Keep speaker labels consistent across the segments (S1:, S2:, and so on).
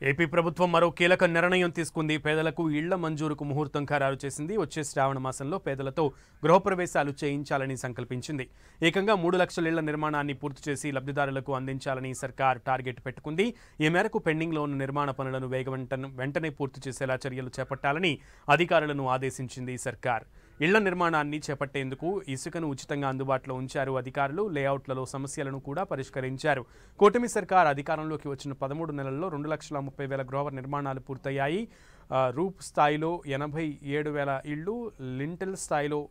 S1: AP ప్రభుత్వం మరో కీలక నిర్ణయం తీసుకుంది. పేదలకు ఇళ్ల మంజూరుకు ముహూర్తం ఖరారు చేసింది. వచ్చే శ్రావణ మాసంలో పేదలతో గృహప్రవేశాలు చేయించాలని సంకల్పించింది. ఏకంగా 3 లక్షల ఇళ్ల నిర్మాణాన్ని పూర్తి చేసి లబ్ధిదారులకు అందించాలని సర్కార్ టార్గెట్ పెట్టుకుంది. ఈ మేరకు పెండింగ్లో ఉన్న నిర్మాణ పనులను వెంటనే పూర్తి చేసేలా చర్యలు చేపట్టాలని అధికారులను ఆదేశించింది సర్కార్. ఇళ్ల నిర్మాణాన్ని చేపట్టేందుకు ఇసుకను ఉచితంగా అందుబాటులో ఉంచారు అధికారులు. లేఅవుట్లలో సమస్యలను కూడా పరిష్కరించారు. కూటమి సర్కార్ అధికారంలోకి వచ్చిన 13 నెలల్లో 2,30,000 గృహ నిర్మాణాలు పూర్తయ్యాయి. రూప్ స్థాయిలో 87,000 ఇళ్లు, లింటెల్ స్థాయిలో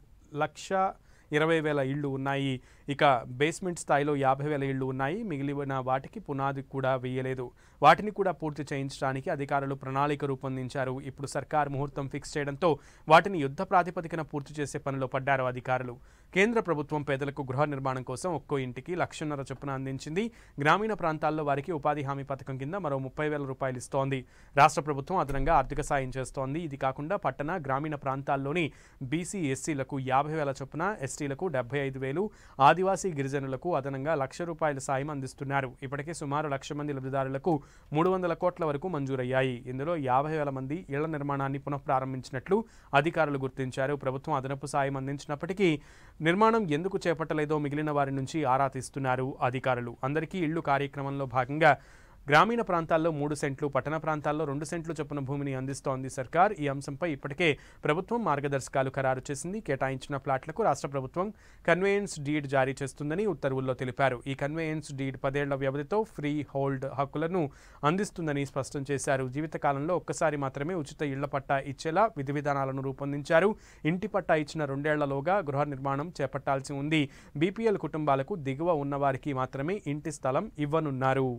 S1: 1,20,000 ఇళ్లు ఉన్నాయి. ఇక బేస్మెంట్ స్థాయిలో 50,000 ఇళ్లు ఉన్నాయి. మిగిలిన వాటికి పునాది కూడా వేయలేదు. వాటిని కూడా పూర్తి చేయించడానికి అధికారులు ప్రణాళిక రూపొందించారు. ఇప్పుడు సర్కార్ ముహూర్తం ఫిక్స్ చేయడంతో వాటిని యుద్ధ ప్రాతిపదికన పూర్తి చేసే పనిలో పడ్డారు అధికారులు. కేంద్ర ప్రభుత్వం పేదలకు గృహ నిర్మాణం కోసం ఒక్కో ఇంటికి 1,50,000 చొప్పున అందించింది. గ్రామీణ ప్రాంతాల్లో వారికి ఉపాధి హామీ పథకం కింద మరో 30,000 రూపాయలు ఇస్తోంది. రాష్ట్ర ప్రభుత్వం అదనంగా ఆర్థిక సాయం చేస్తోంది. ఇది కాకుండా పట్టణ గ్రామీణ ప్రాంతాల్లోని బీసీ ఎస్సీలకు 50,000 చొప్పున, ఎస్టీలకు 75,000, ఆదివాసీ గిరిజనులకు అదనంగా 1,00,000 రూపాయల సాయం అందిస్తున్నారు. ఇప్పటికే సుమారు 1,00,000 మంది లబ్ధిదారులకు 300 కోట్ల వరకు మంజూరయ్యాయి. ఇందులో 50,000 మంది ఇళ్ల నిర్మాణాన్ని పునఃప్రారంభించినట్లు అధికారులు గుర్తించారు. ప్రభుత్వం అదనపు సాయం అందించినప్పటికీ నిర్మాణం ఎందుకు చేపట్టలేదో మిగిలిన వారి నుంచి ఆరా తీస్తున్నారు అధికారులు. అందరికీ ఇళ్లు కార్యక్రమంలో భాగంగా గ్రామీణ ప్రాంతాల్లో 3 సెంట్లు, పట్టణ ప్రాంతాల్లో 2 సెంట్లు చొప్పున భూమిని అందిస్తోంది సర్కార్. ఈ అంశంపై ఇప్పటికే ప్రభుత్వం మార్గదర్శకాలు ఖరారు చేసింది. కేటాయించిన ప్లాట్లకు రాష్ట్ర ప్రభుత్వం కన్వేయన్స్ డీడ్ జారీ చేస్తుందని ఉత్తర్వుల్లో తెలిపారు. ఈ కన్వేయన్స్ డీడ్ 10 ఏళ్ల వ్యవధితో ఫ్రీ హోల్డ్ హక్కులను అందిస్తుందని స్పష్టం చేశారు. జీవితకాలంలో ఒక్కసారి మాత్రమే ఉచిత ఇళ్ల పట్టా ఇచ్చేలా విధి విధానాలను రూపొందించారు. ఇంటి పట్టా ఇచ్చిన 2 ఏళ్లలోగా గృహ నిర్మాణం చేపట్టాల్సి ఉంది. బీపీఎల్ కుటుంబాలకు దిగువ ఉన్నవారికి మాత్రమే ఇంటి స్థలం ఇవ్వనున్నారు.